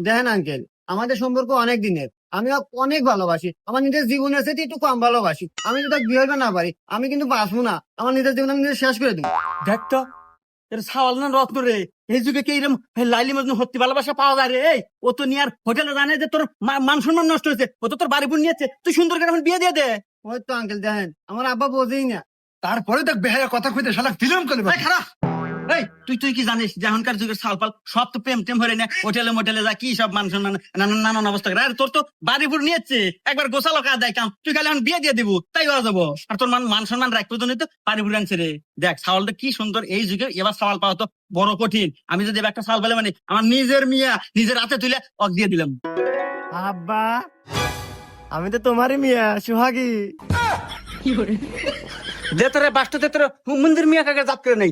দেখেন আঙ্কেল, আমাদের সম্পর্ক অনেক দিনের, আমি ওকে অনেক ভালোবাসি, আমার নিজের জীবনের সাথে একটু কম ভালোবাসি। আমি যদি তাকে বিয়ে হইতে না পারি, আমি কিন্তু বাঁচবো না, আমার নিজের জীবন আমি নিজে শেষ করে দিই। দেখ তো এর সাওয়াল না রত্ন রে, এই যুগে কি এরকম লাইলি মজনু সত্যি ভালোবাসা পাওয়া যায় রে? এই ও তো নিয়ার হোটেলে জানে যে তোর মান সম্মান নষ্ট হয়েছে, ও তো তোর বাড়ি বোন নিয়েছে, তুই সুন্দর করে এখন বিয়ে দিয়ে দে। ওই তো আঙ্কেল দেখেন, আমার আব্বা বোঝেই না। তারপরে দেখ বেহায়া কথা কইতে শালা ফিল্ম করে এই খারাপ। এই তুই কি জানিস যে এখনকার যুগের সালপাল সব তো প্রেম টেম হরে না, হোটেলে মোটেলে যা কি সব মান সম্মান নানান অবস্থা করে। আর তোর তো বাড়ি বোন নিয়েছে, একবার গোসালো কাজ দেয় কাম, তুই খালি এখন বিয়ে দিয়ে দিব তাই হওয়া যাবো। আর তোর মান সম্মান রাখবো জন্য তো বাড়ি বোন আনছে রে। দেখ সাওয়ালটা কি সুন্দর, এই যুগে এবার সাওয়াল পাওয়া তো বড় কঠিন। আমি যদি এবার একটা সাল পেলে মানে আমার নিজের মিয়া নিজের হাতে তুলে অক দিয়ে দিলাম। আব্বা, আমি তো তোমারই মিয়া সোহাগী। দে তোরে বাস্ত দে তোর মন্দির মিয়া কাকে জাপ করে নেই।